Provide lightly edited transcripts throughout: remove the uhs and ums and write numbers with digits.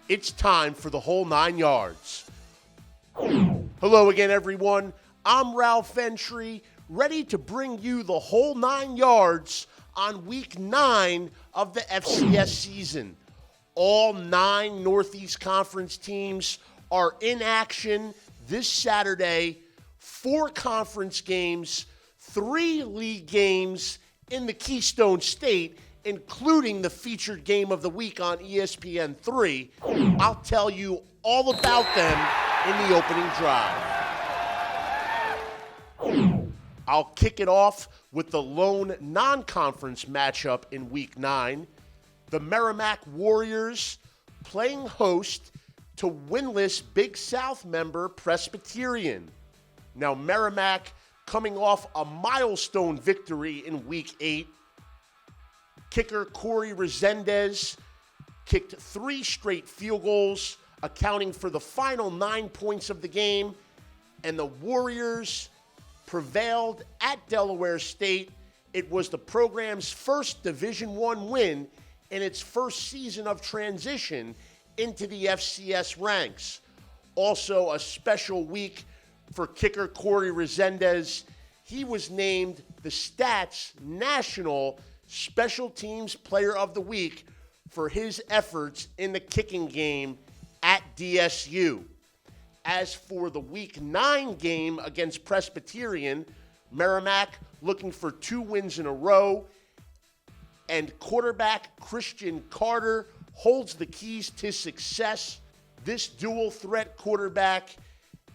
It's time for the whole 9 yards. Hello again, everyone. I'm Ralph Ventre, ready to bring you the whole 9 yards on week 9 of the FCS season. All 9 Northeast Conference teams are in action this Saturday. 4 conference games, 3 league games in the Keystone State, including the featured game of the week on ESPN3. I'll tell you all about them in the opening drive. I'll kick it off with the lone non-conference matchup in Week 9. The Merrimack Warriors playing host to winless Big South member Presbyterian. Now, Merrimack coming off a milestone victory in Week 8. Kicker Corey Resendez kicked 3 straight field goals, accounting for the final 9 points of the game, and the Warriors prevailed at Delaware State. It was the program's first Division I win in its first season of transition into the FCS ranks. Also a special week for kicker Corey Resendez. He was named the Stats National Special Teams Player of the Week for his efforts in the kicking game at DSU. As for the Week 9 game against Presbyterian, Merrimack looking for 2 wins in a row, and quarterback Christian Carter holds the keys to success. This dual-threat quarterback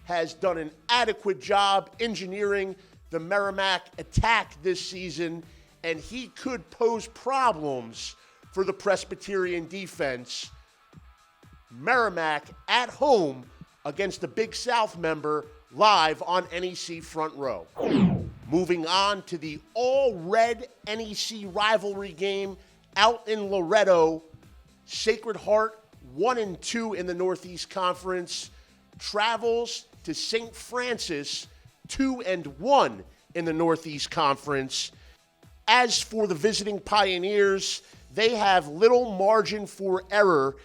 has done an adequate job engineering the Merrimack attack this season, and he could pose problems for the Presbyterian defense. Merrimack at home against the Big South member, live on NEC Front Row. Moving on to the all-red NEC rivalry game out in Loretto. Sacred Heart, 1-2 in the Northeast Conference, travels to St. Francis, 2-1 in the Northeast Conference. As for the visiting Pioneers, they have little margin for error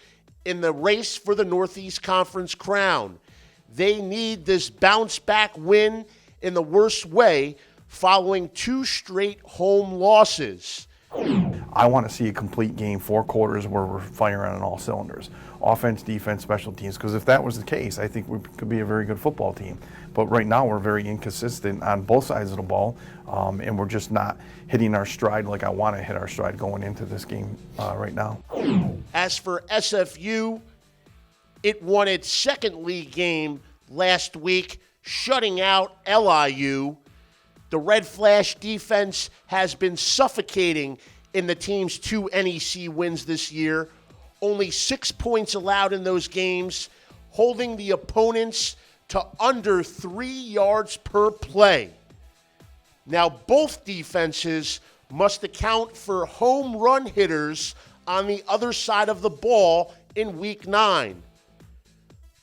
in the race for the Northeast Conference crown. They need this bounce-back win in the worst way following 2 straight home losses. I want to see a complete game, 4 quarters where we're firing on all cylinders. Offense, defense, special teams, because if that was the case, I think we could be a very good football team. But right now we're very inconsistent on both sides of the ball, and we're just not hitting our stride like I want to hit our stride going into this game right now. As for SFU, it won its second league game last week, shutting out LIU. The Red Flash defense has been suffocating in the team's 2 NEC wins this year. Only 6 points allowed in those games, holding the opponents to under 3 yards per play. Now, both defenses must account for home run hitters on the other side of the ball in Week 9.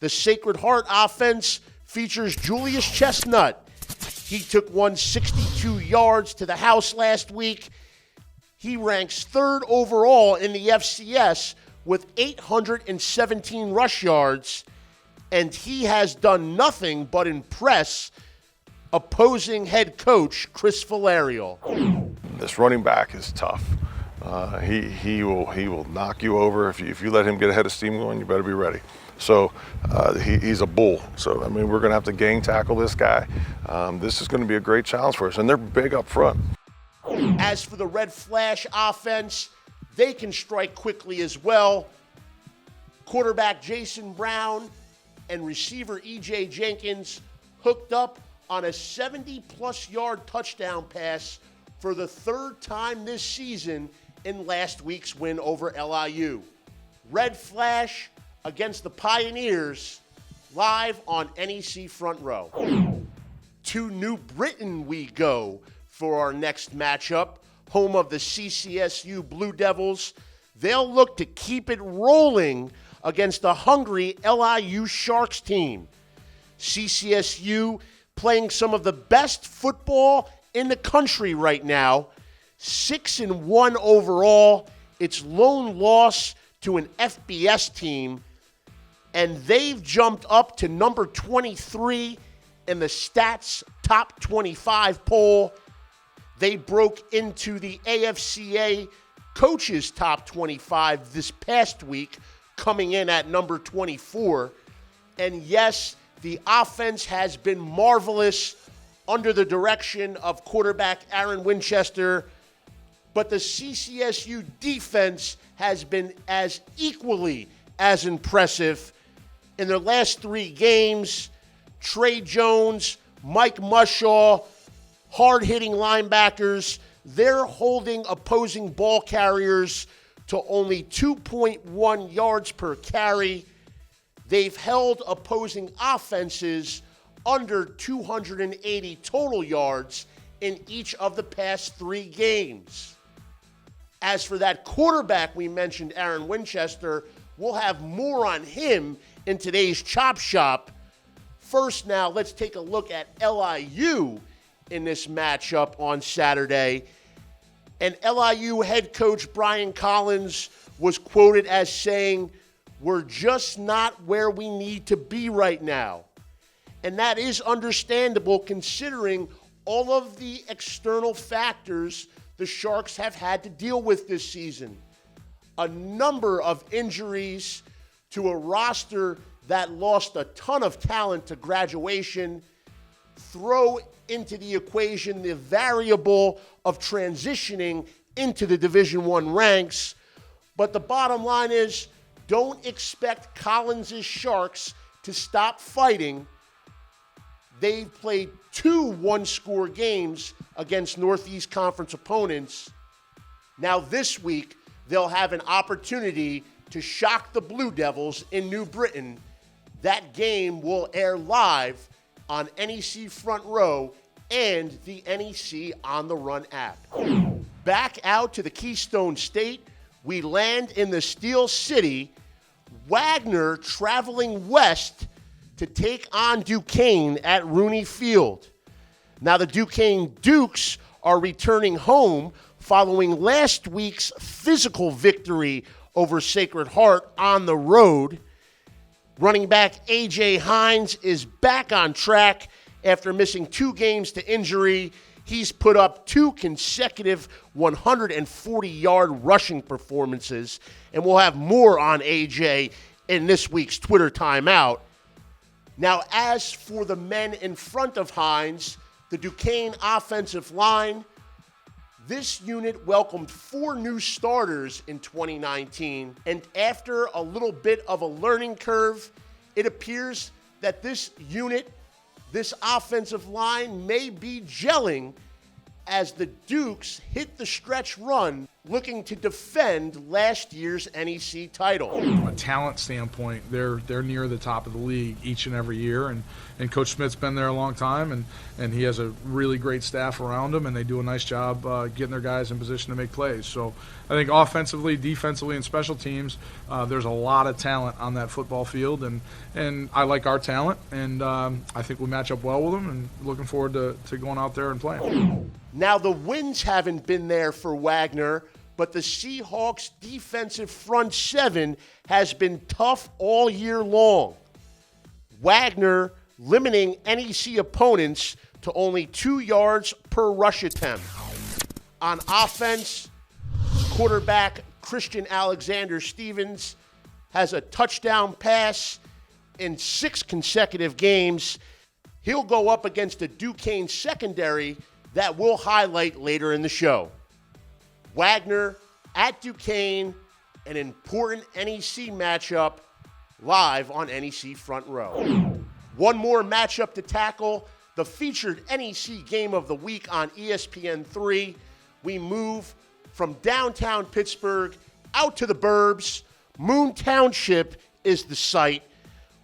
The Sacred Heart offense features Julius Chestnut. He took 162 yards to the house last week. He ranks 3rd overall in the FCS with 817 rush yards, and he has done nothing but impress opposing head coach Chris Valerio. This running back is tough. He will knock you over if you let him get ahead of steam going. You better be ready. So he's a bull. So I mean, we're going to have to gang tackle this guy. This is going to be a great challenge for us, and they're big up front. As for the Red Flash offense, they can strike quickly as well. Quarterback Jason Brown and receiver E.J. Jenkins hooked up on a 70-plus yard touchdown pass for the 3rd time this season in last week's win over LIU. Red Flash against the Pioneers, live on NEC Front Row. To New Britain we go for our next matchup, home of the CCSU Blue Devils. They'll look to keep it rolling against the hungry LIU Sharks team. CCSU playing some of the best football in the country right now. 6-1 overall. Its lone loss to an FBS team and they've jumped up to number 23 in the Stats Top 25 poll. They broke into the AFCA Coaches Top 25 this past week, coming in at number 24. And yes, the offense has been marvelous under the direction of quarterback Aaron Winchester, but the CCSU defense has been as equally as impressive. In their last 3 games, Trey Jones, Mike Mushaw, hard-hitting linebackers, they're holding opposing ball carriers to only 2.1 yards per carry. They've held opposing offenses under 280 total yards in each of the past 3 games. As for that quarterback we mentioned, Aaron Winchester, we'll have more on him in today's Chop Shop. First now, let's take a look at LIU in this matchup on Saturday. And LIU head coach Brian Collins was quoted as saying, "We're just not where we need to be right now." And that is understandable considering all of the external factors the Sharks have had to deal with this season. A number of injuries to a roster that lost a ton of talent to graduation. Throw into the equation the variable of transitioning into the Division I ranks. But the bottom line is, don't expect Collins' Sharks to stop fighting. They've played 2 one-score games against Northeast Conference opponents. Now this week, they'll have an opportunity to shock the Blue Devils in New Britain. That game will air live on NEC Front Row and the NEC On the Run app. Back out to the Keystone State, we land in the Steel City. Wagner traveling west to take on Duquesne at Rooney Field. Now the Duquesne Dukes are returning home following last week's physical victory over Sacred Heart on the road. Running back A.J. Hines is back on track after missing 2 games to injury. He's put up 2 consecutive 140-yard rushing performances, and we'll have more on A.J. in this week's Twitter timeout. Now, as for the men in front of Hines, the Duquesne offensive line, this unit welcomed 4 new starters in 2019, and after a little bit of a learning curve, it appears that this unit, this offensive line, may be gelling as the Dukes hit the stretch run looking to defend last year's NEC title. From a talent standpoint, they're near the top of the league each and every year, and Coach Smith's been there a long time, and he has a really great staff around him, and they do a nice job getting their guys in position to make plays. So I think offensively, defensively, and special teams, there's a lot of talent on that football field, and I like our talent, and I think we match up well with them, and looking forward to going out there and playing. Now, the wins haven't been there for Wagner, but the Seahawks' defensive front 7 has been tough all year long. Wagner limiting NEC opponents to only 2 yards per rush attempt. On offense, quarterback Christian Alexander Stevens has a touchdown pass in 6 consecutive games. He'll go up against a Duquesne secondary that we'll highlight later in the show. Wagner at Duquesne, an important NEC matchup live on NEC Front Row. One more matchup to tackle, the featured NEC Game of the Week on ESPN3. We move from downtown Pittsburgh out to the burbs. Moon Township is the site.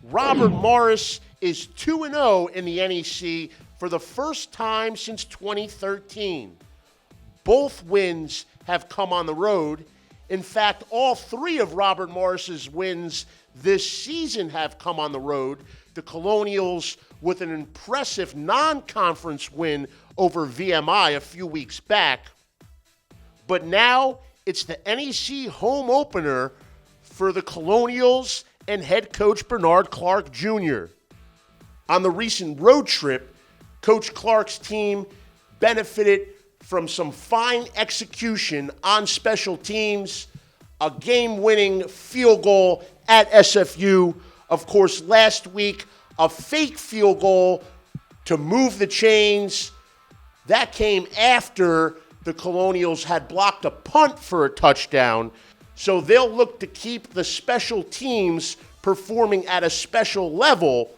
Robert Morris is 2-0 in the NEC for the first time since 2013. Both wins have come on the road. In fact, all 3 of Robert Morris's wins this season have come on the road. The Colonials with an impressive non-conference win over VMI a few weeks back. But now it's the NEC home opener for the Colonials and head coach Bernard Clark Jr. On the recent road trip, Coach Clark's team benefited from some fine execution on special teams, a game-winning field goal at SFU. Of course, last week, a fake field goal to move the chains. That came after the Colonials had blocked a punt for a touchdown. So they'll look to keep the special teams performing at a special level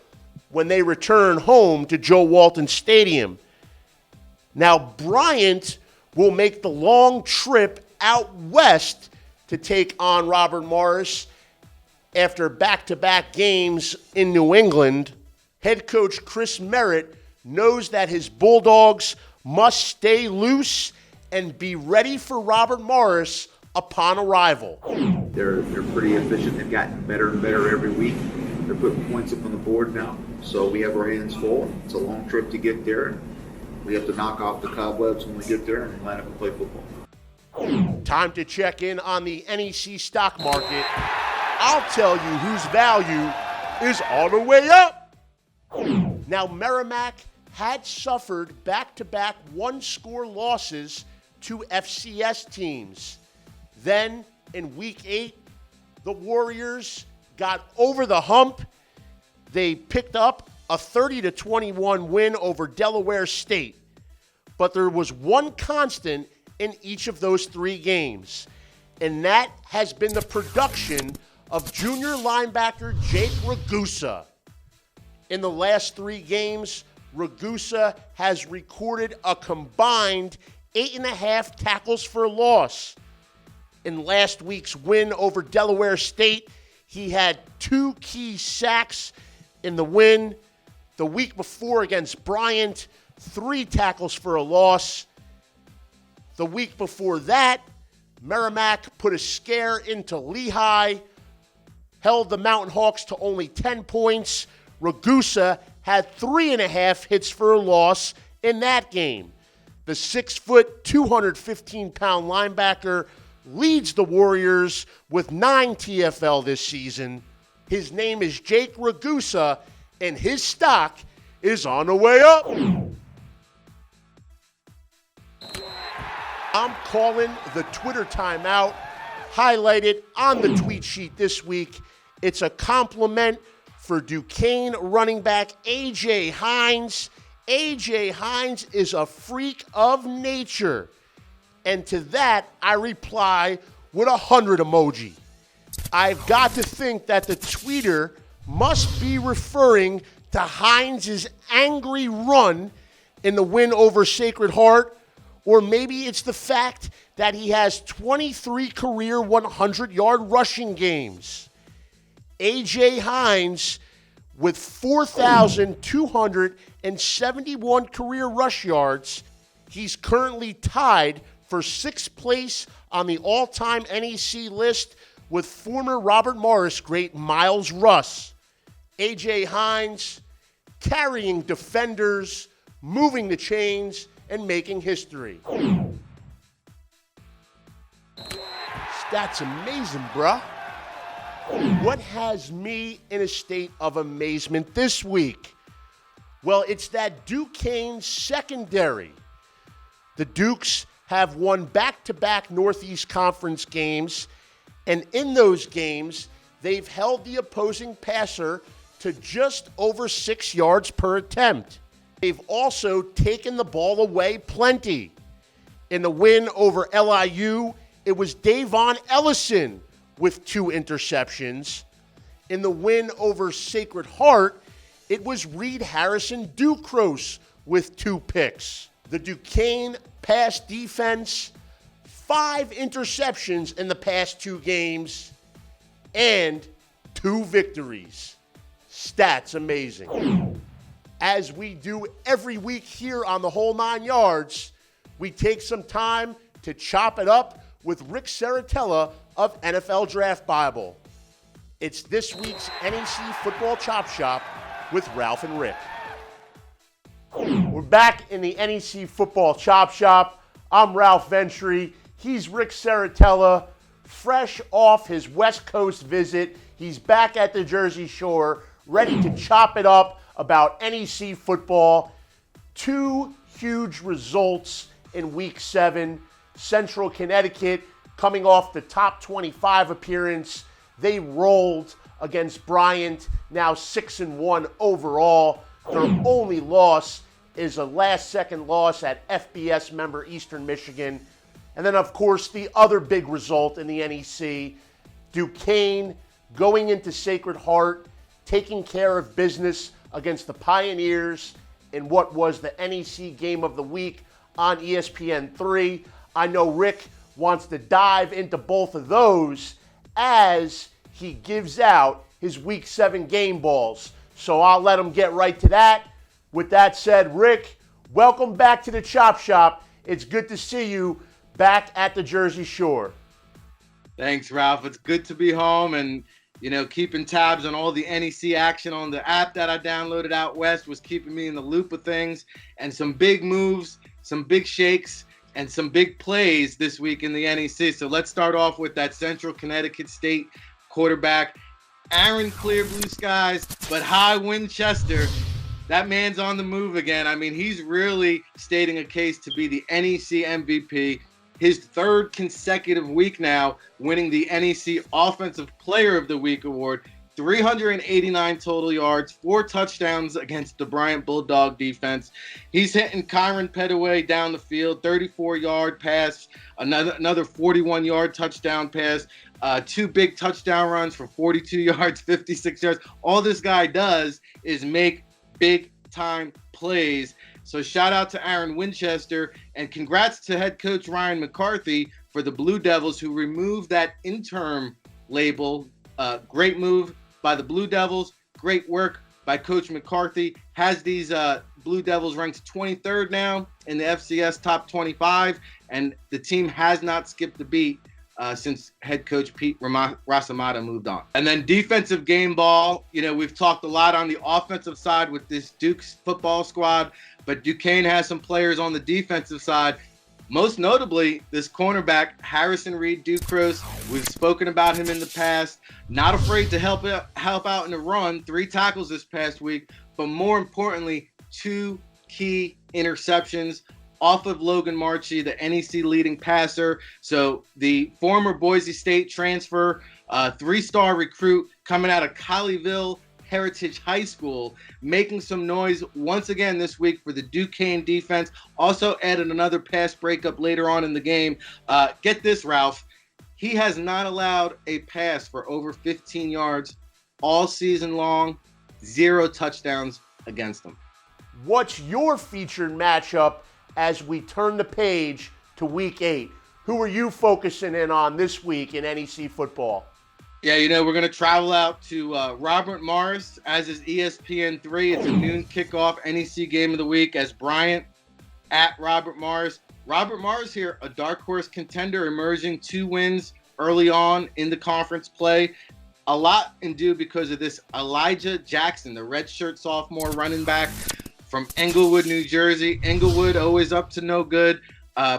when they return home to Joe Walton Stadium. Now, Bryant will make the long trip out west to take on Robert Morris after back-to-back games in New England. Head coach Chris Merritt knows that his Bulldogs must stay loose and be ready for Robert Morris upon arrival. They're pretty efficient. They've gotten better and better every week. They're putting points up on the board now, so we have our hands full. It's a long trip to get there. We have to knock off the cobwebs when we get there and line up and play football. Time to check in on the NEC stock market. I'll tell you whose value is on the way up. Now, Merrimack had suffered back-to-back one-score losses to FCS teams. Then, in Week 8, the Warriors got over the hump. They picked up a 30-21 win over Delaware State. But there was one constant in each of those three games, and that has been the production of junior linebacker Jake Ragusa. In the last three games, Ragusa has recorded a combined 8.5 tackles for loss. In last week's win over Delaware State, he had 2 key sacks in the win. The week before against Bryant, 3 tackles for a loss. The week before that, Merrimack put a scare into Lehigh, held the Mountain Hawks to only 10 points. Ragusa had 3.5 hits for a loss in that game. The 6-foot, 215-pound linebacker leads the Warriors with 9 TFL this season. His name is Jake Ragusa, and his stock is on the way up. I'm calling the Twitter timeout, highlighted on the tweet sheet this week. It's a compliment for Duquesne running back A.J. Hines. A.J. Hines is a freak of nature. And to that, I reply with 100 emoji. I've got to think that the tweeter must be referring to Hines' angry run in the win over Sacred Heart, or maybe it's the fact that he has 23 career 100-yard rushing games. A.J. Hines, with 4,271 career rush yards, he's currently tied for 6th place on the all-time NEC list with former Robert Morris great Miles Russ. A.J. Hines carrying defenders, moving the chains, and making history. That's amazing, bruh. What has me in a state of amazement this week? Well, it's that Duquesne secondary. The Dukes have won back-to-back Northeast Conference games, and in those games, they've held the opposing passer to just over 6 yards per attempt. They've also taken the ball away plenty. In the win over LIU, it was Davon Ellison with 2 interceptions. In the win over Sacred Heart, it was Reed Harrison Ducros with 2 picks. The Duquesne pass defense, 5 interceptions in the past 2 games, and 2 victories. Stats amazing. As we do every week here on the Whole 9 Yards, we take some time to chop it up with Rick Saratella of NFL Draft Bible. It's this week's NEC Football Chop Shop with Ralph and Rick. We're back in the NEC Football Chop Shop. I'm Ralph Ventre. He's Rick Saratella, fresh off his West Coast visit. He's back at the Jersey Shore, ready to chop it up about NEC football. 2 huge results in Week 7. Central Connecticut coming off the top 25 appearance. They rolled against Bryant, now 6-1 overall. Their only loss is a last-second loss at FBS member Eastern Michigan. And then, of course, the other big result in the NEC, Duquesne going into Sacred Heart, taking care of business against the Pioneers in what was the NEC Game of the Week on ESPN3. I know Rick wants to dive into both of those as he gives out his Week 7 game balls. So I'll let him get right to that. With that said, Rick, welcome back to the Chop Shop. It's good to see you back at the Jersey Shore. Thanks, Ralph. It's good to be home and, keeping tabs on all the NEC action on the app that I downloaded out west was keeping me in the loop of things, and some big moves, some big shakes, and some big plays this week in the NEC. So let's start off with that Central Connecticut State quarterback, Aaron Clear Blue Skies, but High Winchester. That man's on the move again. I mean, he's really stating a case to be the NEC MVP. His 3rd consecutive week now, winning the NEC Offensive Player of the Week award. 389 total yards, 4 touchdowns against the Bryant Bulldog defense. He's hitting Kyron Petaway down the field, 34-yard pass, another 41-yard touchdown pass, 2 big touchdown runs for 42 yards, 56 yards. All this guy does is make big-time plays. So shout out to Aaron Winchester, and congrats to head coach Ryan McCarthy for the Blue Devils, who removed that interim label. Great move by the Blue Devils. Great work by Coach McCarthy. Has these Blue Devils ranked 23rd now in the FCS top 25, and the team has not skipped a beat since head coach Pete Rasamata moved on. And then defensive game ball. We've talked a lot on the offensive side with this Duke's football squad, but Duquesne has some players on the defensive side. Most notably, this cornerback, Harrison Reed Ducros. We've spoken about him in the past. Not afraid to help out in the run. 3 tackles this past week, but more importantly, 2 key interceptions off of Logan Marchie, the NEC leading passer. So the former Boise State transfer, 3-star recruit coming out of Colleyville Heritage High School, making some noise once again this week for the Duquesne defense. Also added another pass breakup later on in the game. Get this, Ralph. He has not allowed a pass for over 15 yards all season long. 0 touchdowns against him. What's your featured matchup as we turn the page to Week 8? Who are you focusing in on this week in NEC football? Yeah, we're going to travel out to Robert Morris, as is ESPN3. It's a noon kickoff NEC game of the week as Bryant at Robert Morris. Robert Morris here, a dark horse contender, emerging 2 wins early on in the conference play. A lot in due because of this Elijah Jackson, the redshirt sophomore running back from Englewood, New Jersey. Englewood always up to no good.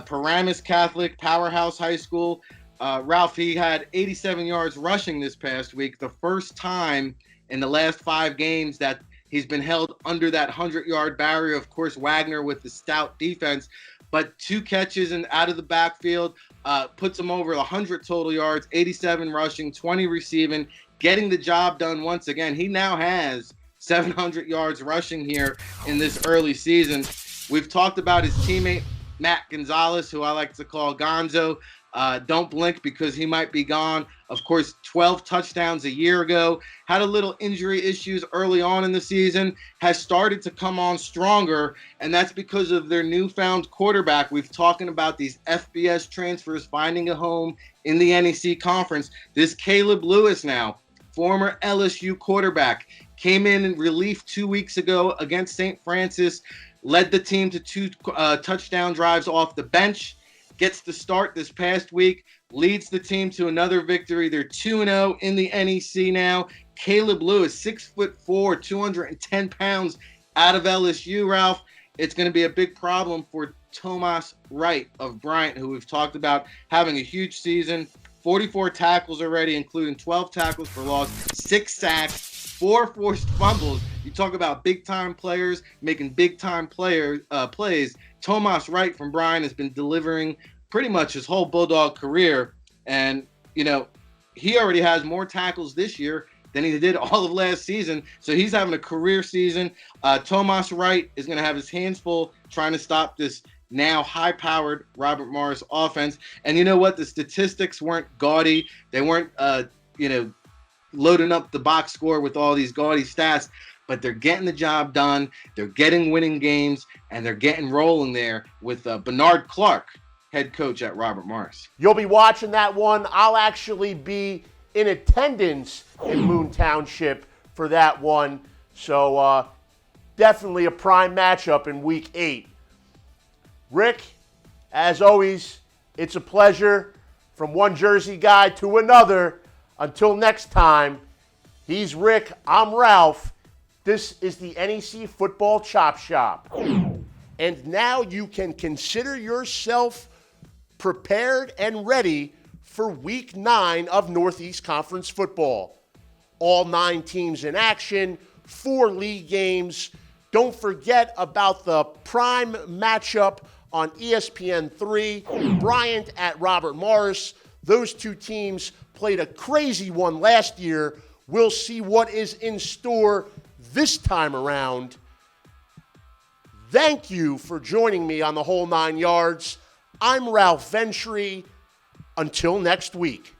Paramus Catholic, Powerhouse High School. Ralph, he had 87 yards rushing this past week, the first time in the last 5 games that he's been held under that 100-yard barrier. Of course, Wagner with the stout defense, but 2 catches and out of the backfield puts him over 100 total yards, 87 rushing, 20 receiving, getting the job done once again. He now has 700 yards rushing here in this early season. We've talked about his teammate, Matt Gonzalez, who I like to call Gonzo. Don't blink because he might be gone. Of course, 12 touchdowns a year ago. Had a little injury issues early on in the season. Has started to come on stronger, and that's because of their newfound quarterback. We've talking about these FBS transfers finding a home in the NEC conference. This Caleb Lewis now, former LSU quarterback, came in relief 2 weeks ago against St. Francis, led the team to 2 touchdown drives off the bench. Gets the start this past week, leads the team to another victory. They're 2-0 in the NEC now. Caleb Lewis, 6'4", 210 pounds, out of LSU, Ralph. It's going to be a big problem for Tomas Wright of Bryant, who we've talked about having a huge season. 44 tackles already, including 12 tackles for loss, 6 sacks, 4 forced fumbles. You talk about big-time players making big-time plays. Tomas Wright from Bryant has been delivering pretty much his whole Bulldog career. And, he already has more tackles this year than he did all of last season. So he's having a career season. Tomas Wright is going to have his hands full trying to stop this now high-powered Robert Morris offense. And you know what? The statistics weren't gaudy. They weren't, loading up the box score with all these gaudy stats, but they're getting the job done. They're getting winning games, and they're getting rolling there with Bernard Clark, head coach at Robert Morris. You'll be watching that one. I'll actually be in attendance in Moon Township for that one. So definitely a prime matchup in Week 8. Rick, as always, it's a pleasure. From one Jersey guy to another. Until next time, he's Rick, I'm Ralph. This is the NEC Football Chop Shop. And now you can consider yourself prepared and ready for Week 9 of Northeast Conference football. All 9 teams in action, 4 league games. Don't forget about the prime matchup on ESPN3, Bryant at Robert Morris. Those 2 teams played a crazy one last year. We'll see what is in store this time around. Thank you for joining me on the Whole 9 Yards. I'm Ralph Ventre. Until next week.